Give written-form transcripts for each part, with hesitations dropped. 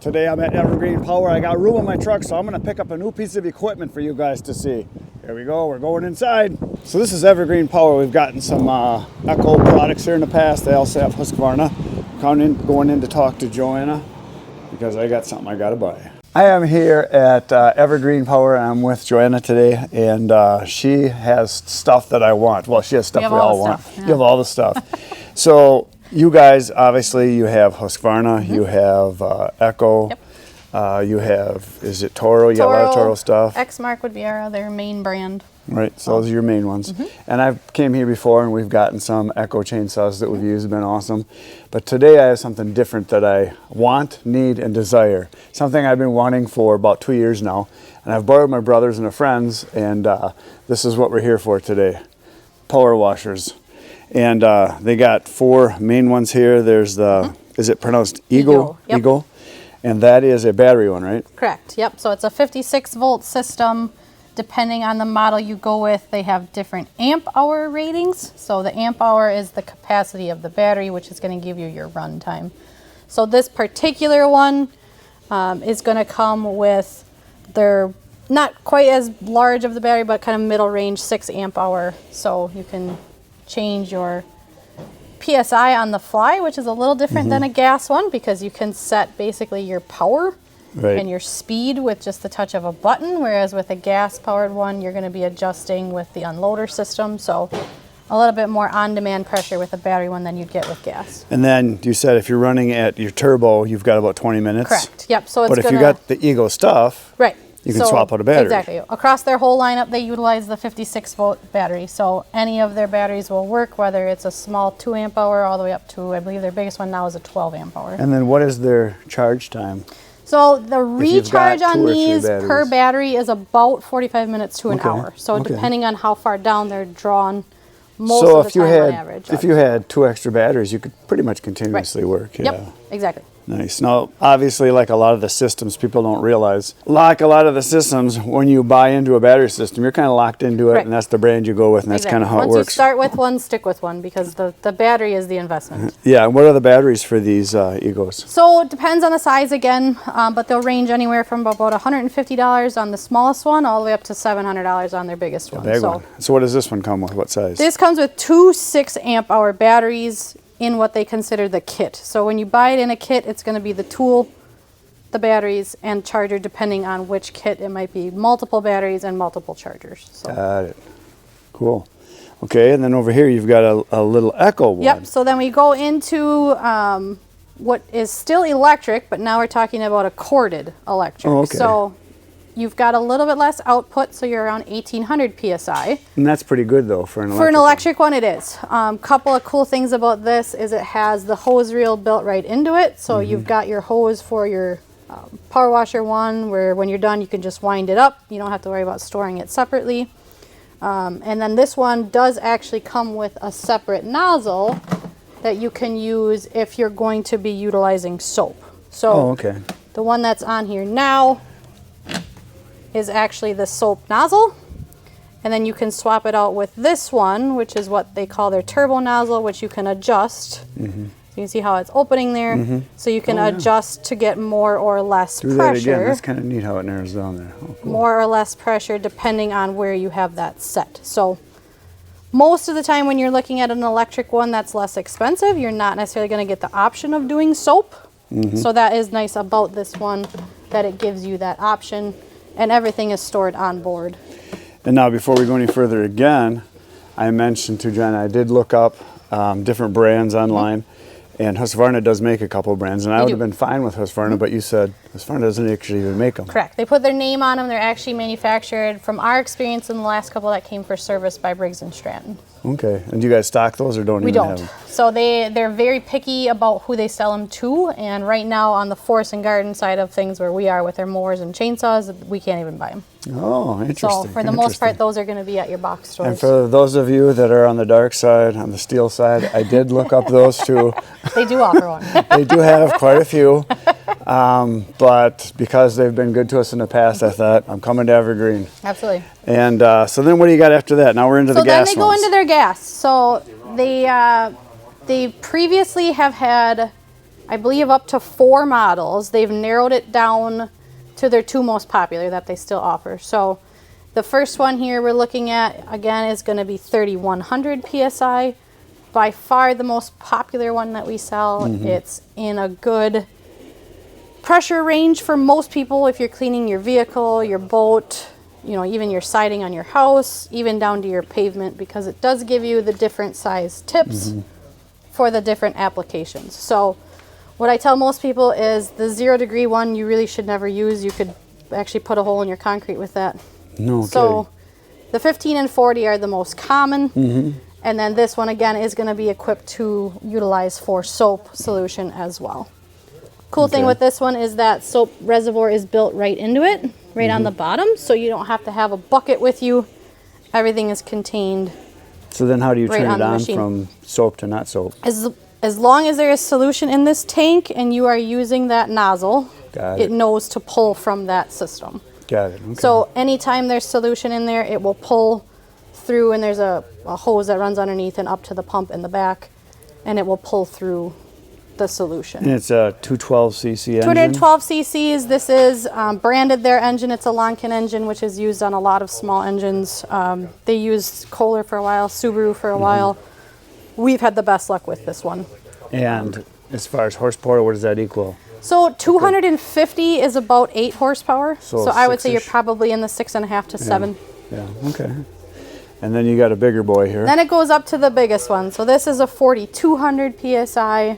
Today I'm at Evergreen Power. I got room in my truck, so I'm gonna pick up a new piece of equipment for you guys to see. Here we go, we're going inside. So this is Evergreen Power. We've gotten some ECHO products here in the past. They also have Husqvarna. Going in to talk to Joana because I got something I gotta buy. I am here at Evergreen Power and I'm with Joana today, and she has stuff that I want. Well, she has stuff we all want. Yeah. You have all the stuff. So you guys, obviously, you have Husqvarna, you have ECHO, you have, is it Toro? You got a lot of Toro stuff. Exmark would be our other main brand. Right, so those are your main ones. And I've came here before and we've gotten some ECHO chainsaws that we've used, have been awesome. But today I have something different that I want, need, and desire. Something I've been wanting for about 2 years now. And I've borrowed my brothers and friends, and this is what we're here for today. Power washers. And they got 4 main ones here. There's the, is it pronounced Eagle? Yep. Eagle. And that is a battery one, right? Correct, yep. So it's a 56 volt system. Depending on the model you go with, they have different amp hour ratings. So the amp hour is the capacity of the battery, which is going to give you your run time. So this particular one is going to come with their, not quite as large of the battery, but kind of middle range 6 amp hour. So you can change your PSI on the fly, which is a little different than a gas one, because you can set basically your power and your speed with just the touch of a button, whereas with a gas powered one you're going to be adjusting with the unloader system. So a little bit more on-demand pressure with a battery one than you'd get with gas. And then you said if you're running at your turbo, you've got about 20 minutes. Correct, yep. So it's, but if you got the Eagle stuff, you can swap out a battery. Exactly. Across their whole lineup, they utilize the 56 volt battery. So any of their batteries will work, whether it's a small 2 amp hour all the way up to, I believe their biggest one now is a 12 amp hour. And then what is their charge time? So the recharge on these per battery is about 45 minutes to an hour. So depending on how far down they're drawn, most of the time on average. If you had 2 extra batteries, you could pretty much continuously work. Yeah. Yep, exactly. Nice. Now, obviously, like a lot of the systems, people don't realize, like a lot of the systems, when you buy into a battery system, you're kind of locked into it, and that's the brand you go with, and that's kind of how it works. Once you start with one, stick with one, because the battery is the investment. Yeah, and what are the batteries for these Eagles? So it depends on the size again, but they'll range anywhere from about $150 on the smallest one all the way up to $700 on their biggest one. Big one. So what does this one come with? What size? This comes with 2 6 amp hour batteries in what they consider the kit. So when you buy it in a kit, it's going to be the tool, the batteries, and charger, depending on which kit. It might be multiple batteries and multiple chargers. So. Got it. Cool. Okay, and then over here you've got a little ECHO one. Yep, so then we go into what is still electric, but now we're talking about a corded electric. Oh, okay. So you've got a little bit less output, so you're around 1800 PSI. And that's pretty good though for an electric one. For an electric one, it is. Couple of cool things about this is it has the hose reel built right into it. So you've got your hose for your power washer one, where when you're done you can just wind it up. You don't have to worry about storing it separately. And then this one does actually come with a separate nozzle that you can use if you're going to be utilizing soap. So the one that's on here now is actually the soap nozzle, and then you can swap it out with this one, which is what they call their turbo nozzle, which you can adjust. So you can see how it's opening there, so you can adjust to get more or less pressure. Do that again. That's kind of neat how it narrows down there. Oh, cool. More or less pressure depending on where you have that set. So most of the time when you're looking at an electric one that's less expensive, you're not necessarily going to get the option of doing soap. So that is nice about this one, that it gives you that option. And everything is stored on board. And now before we go any further again, I mentioned to Jen, I did look up different brands online, and Husqvarna does make a couple of brands, and I would have been fine with Husqvarna, but you said Husqvarna doesn't actually even make them. Correct. They put their name on them. They're actually manufactured, from our experience in the last couple that came for service, by Briggs & Stratton. Okay. And do you guys stock those or don't even have them? So they're very picky about who they sell them to, and right now on the forest and garden side of things, where we are with their mowers and chainsaws, we can't even buy them. Oh, interesting. So for the most part, those are going to be at your box stores. And for those of you that are on the dark side, on the steel side, I did look up those too. They do offer one. They do have quite a few, but because they've been good to us in the past, I thought, I'm coming to Evergreen. Absolutely. And so then what do you got after that? Now we're into the gas ones. So then they go into their gas. So they previously have had I believe, up to 4 models. They've narrowed it down to their 2 most popular that they still offer. So the first one here we're looking at, again, is going to be 3100 PSI. By far the most popular one that we sell. It's in a good pressure range for most people if you're cleaning your vehicle, your boat, you know, even your siding on your house, even down to your pavement, because it does give you the different size tips for the different applications. So what I tell most people is the 0 degree one you really should never use. You could actually put a hole in your concrete with that. No So kidding. the 15 and 40 are the most common. And then this one, again, is going to be equipped to utilize for soap solution as well. Cool thing with this one is that soap reservoir is built right into it, right on the bottom, so you don't have to have a bucket with you. Everything is contained. So then how do you right turn on it the on machine. from soap to not soap? As long as there is solution in this tank and you are using that nozzle, it knows to pull from that system. Got it. Okay. So anytime there's solution in there, it will pull through, and there's a hose that runs underneath and up to the pump in the back, and it will pull through the solution. And it's a 212cc engine? 212 cc's. This is branded their engine. It's a Lonkin engine, which is used on a lot of small engines. They used Kohler for a while, Subaru for a while. We've had the best luck with this one. And as far as horsepower, what does that equal? So 250 is about 8 horsepower. So I would say you're 6-ish. probably in the 6.5 to 7. Yeah, okay. And then you got a bigger boy here. Then it goes up to the biggest one. So this is a 4200 PSI.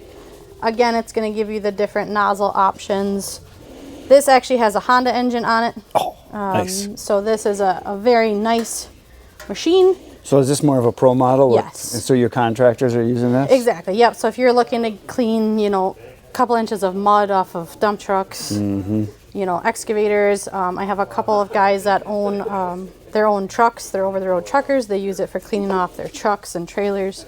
Again, it's going to give you the different nozzle options. This actually has a Honda engine on it. Oh, nice. So this is a very nice machine. So is this more of a pro model? Yes. And so your contractors are using this? Exactly, yep. So if you're looking to clean, you know, a couple inches of mud off of dump trucks, you know, excavators. I have a couple of guys that own their own trucks. They're over-the-road truckers. They use it for cleaning off their trucks and trailers.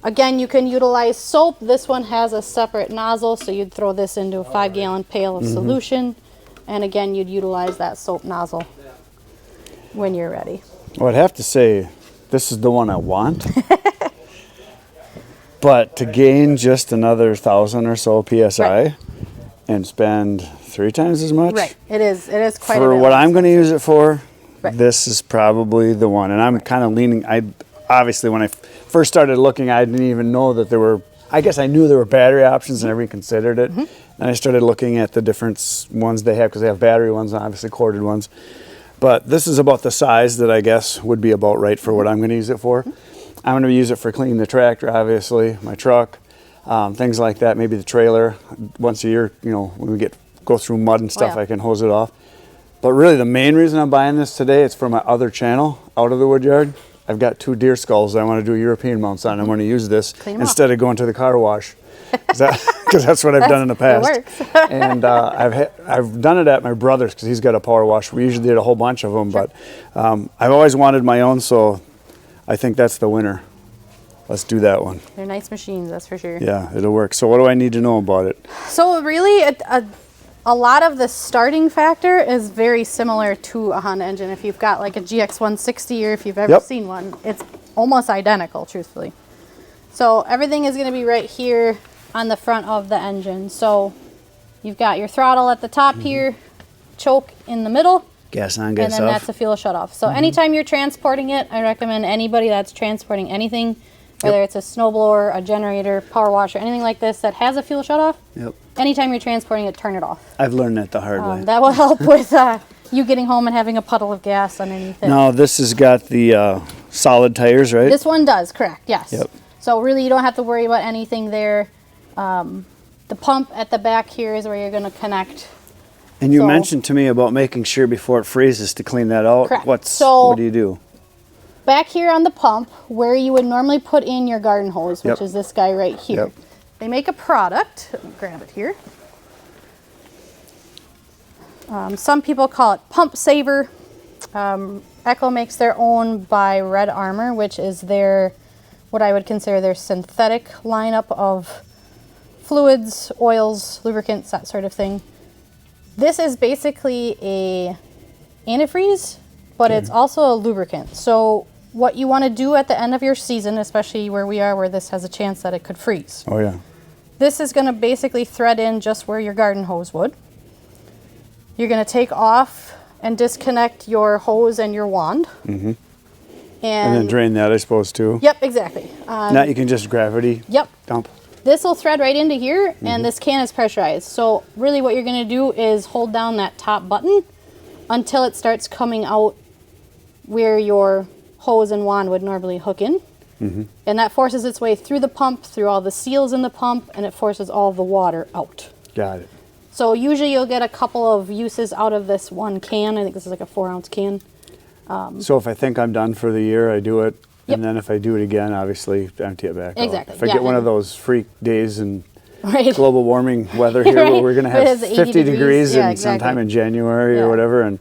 Again, you can utilize soap. This one has a separate nozzle, so you'd throw this into a 5-gallon pail of solution. And again, you'd utilize that soap nozzle when you're ready. Well, I'd have to say this is the one I want. But to gain just another 1,000 or so PSI and spend 3 times as much. Right, it is quite a For bit. what I'm going to use it for, this is probably the one. And I'm kind of leaning, obviously when I first started looking, I didn't even know that there were, I guess I knew there were battery options and I reconsidered it. And I started looking at the different ones they have, because they have battery ones and obviously corded ones. But this is about the size that I guess would be about right for what I'm going to use it for. I'm going to use it for cleaning the tractor, obviously, my truck, things like that, maybe the trailer. Once a year, you know, when we go through mud and stuff, I can hose it off. But really the main reason I'm buying this today is for my other channel out of the woodyard. I've got 2 deer skulls that I want to do European mounts on. I want to use this instead of going to the car wash. Because that's what I've done in the past. It works. And I've done it at my brother's because he's got a power wash. We usually did a whole bunch of them, but I've always wanted my own, so I think that's the winner. Let's do that one. They're nice machines, that's for sure. Yeah, it'll work. So what do I need to know about it? So really, a lot of the starting factor is very similar to a Honda engine. If you've got like a GX160 or if you've ever seen one, it's almost identical, truthfully. So everything is going to be right here on the front of the engine. So you've got your throttle at the top here, choke in the middle, Gas on, gas off. and then that's the fuel shut off. So anytime you're transporting it, I recommend anybody that's transporting anything, whether it's a snowblower, a generator, power washer, anything like this that has a fuel shut off, anytime you're transporting it, turn it off. I've learned that the hard way. That will help with you getting home and having a puddle of gas underneath it. Now this has got the solid tires, right? This one does, correct, yes. Yep. So really you don't have to worry about anything there. The pump at the back here is where you're going to connect. And you mentioned to me about making sure before it freezes to clean that out. Correct. What do you do? Back here on the pump, where you would normally put in your garden hose, which is this guy right here. They make a product. Let me grab it here. Some people call it Pump Saver. ECHO makes their own by Red Armor, which is their, what I would consider their synthetic lineup of fluids, oils, lubricants, that sort of thing. This is basically a antifreeze, but it's also a lubricant. So what you want to do at the end of your season, especially where we are, where this has a chance that it could freeze. Oh yeah. This is going to basically thread in just where your garden hose would. You're going to take off and disconnect your hose and your wand. Mm-hmm. And then drain that, I suppose, too. Yep, exactly. Now you can just gravity dump. This will thread right into here, and this can is pressurized. So really what you're going to do is hold down that top button until it starts coming out where your hose and wand would normally hook in. Mm-hmm. And that forces its way through the pump, through all the seals in the pump, and it forces all the water out. Got it. So usually you'll get a couple of uses out of this one can. I think this is like a 4-ounce can. So if I think I'm done for the year, I do it. And then if I do it again, obviously empty it back Exactly. out. If I get one of those freak days and right. global warming weather here where we're going to have 50 degrees sometime in January or whatever, and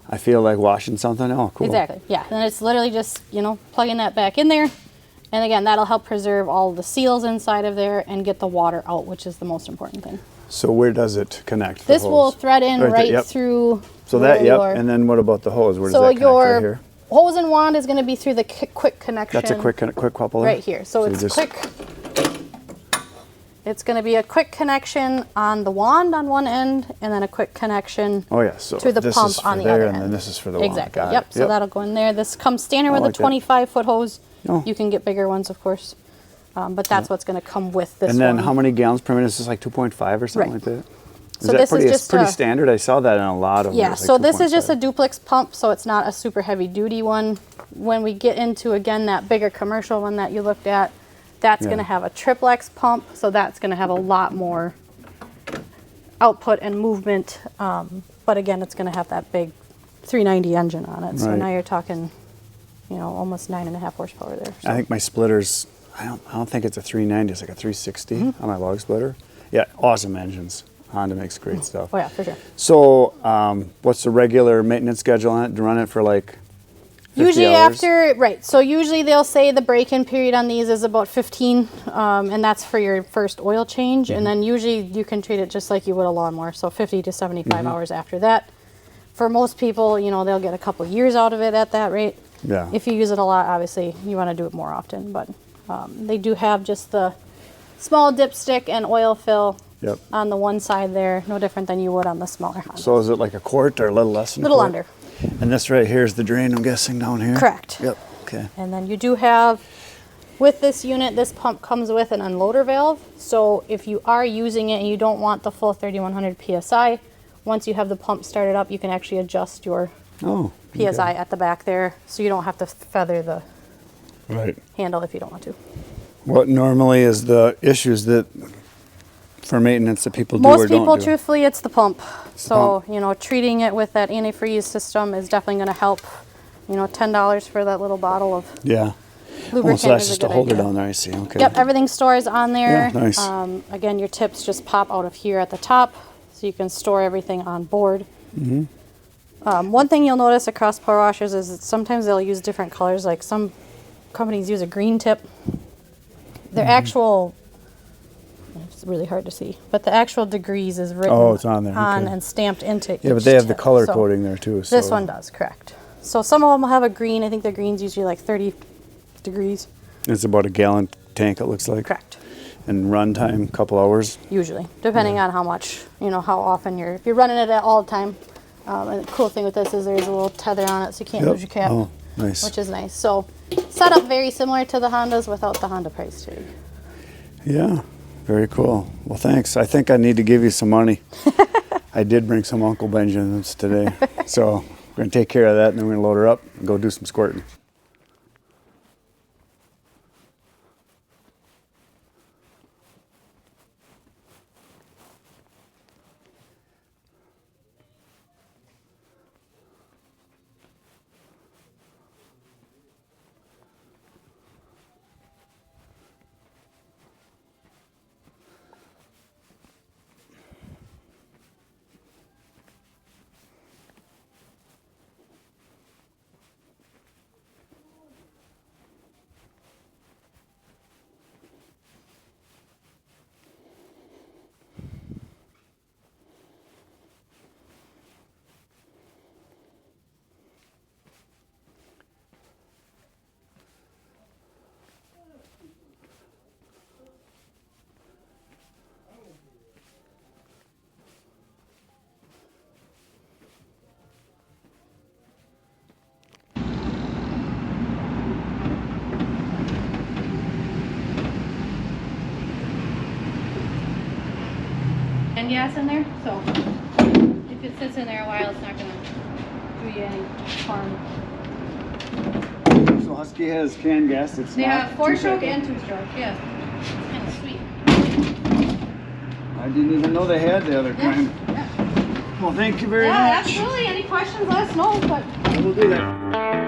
I feel like washing something, oh, cool. Exactly, yeah. And it's literally just, you know, plugging that back in there. And again, that'll help preserve all the seals inside of there and get the water out, which is the most important thing. So where does it connect? This will thread in right through. So that, and then what about the hose? Where does that connect? Right here? Hose and wand is going to be through the quick connection. That's a quick couple right here. So it's quick. It's going to be a quick connection on the wand on one end, and then a quick connection to the pump on the other end. And then this is for the wand. Exactly. Yep. So that'll go in there. This comes standard with a 25-foot hose. Oh. You can get bigger ones, of course, but that's what's going to come with this. And then one. how many gallons per minute? Is this like 2.5 or something like that? So this is just pretty standard. I saw that in a lot of them. Yeah, so this is just a duplex pump, so it's not a super heavy duty one. When we get into, again, that bigger commercial one that you looked at, that's going to have a triplex pump, so that's going to have a lot more output and movement. But again, it's going to have that big 390 engine on it. So now you're talking, you know, almost 9.5 horsepower there. So. I think my splitters, I don't think it's a 390, it's like a 360 on my log splitter. Yeah, awesome engines. Honda makes great stuff. Oh yeah, for sure. So what's the regular maintenance schedule on it? To run it for like 50 usually hours? So usually they'll say the break-in period on these is about 15, and that's for your first oil change. And then usually you can treat it just like you would a lawnmower, so 50 to 75 hours after that. For most people, you know, they'll get a couple years out of it at that rate. Yeah. If you use it a lot, obviously you want to do it more often. But they do have just the small dipstick and oil fill on the one side there, no different than you would on the smaller Honda. So is it like a quart or a little less than a little under? And this right here is the drain, I'm guessing, down here? Correct. Yep, okay. And then you do have, with this unit, this pump comes with an unloader valve. So if you are using it and you don't want the full 3100 PSI, once you have the pump started up, you can actually adjust your PSI at the back there, so you don't have to feather the handle if you don't want to. What normally is the issues that for maintenance that people do or don't do? Most people, truthfully, it's the pump. You know, treating it with that antifreeze system is definitely going to help. You know, $10 for that little bottle of lubricant. So that's just a holder down there, I see. Okay. Yep, everything stores on there. Yeah, nice. Again, your tips just pop out of here at the top, so you can store everything on board. One thing you'll notice across power washers is that sometimes they'll use different colors. Like some companies use a green tip. Their actual, it's really hard to see, but the actual degrees is written it's on there. and stamped into each but they have the tip. color coding there too. So. This one does, correct. So some of them will have a green. I think the green's usually like 30 degrees. It's about a gallon tank, it looks like. Correct. And run time, couple hours? Usually, depending on how much, you know, how often if you're running it all the time. And the cool thing with this is there's a little tether on it, so you can't lose your cap. Oh, nice. Which is nice. So set up very similar to the Hondas without the Honda price tag. Yeah, very cool. Well, thanks. I think I need to give you some money. I did bring some Uncle Benjamins today. So we're going to take care of that, and then we're going to load her up and go do some squirting. and gas in there, so if it sits in there a while, it's not gonna do you any harm. So Husky has canned gas. It's They not have 4-stroke two-cycle. and 2-stroke, yeah. Kind of sweet. I didn't even know they had the other Yeah. kind. Yeah. Well, thank you very Yeah, much. absolutely. Any questions, let us know. But We'll do that.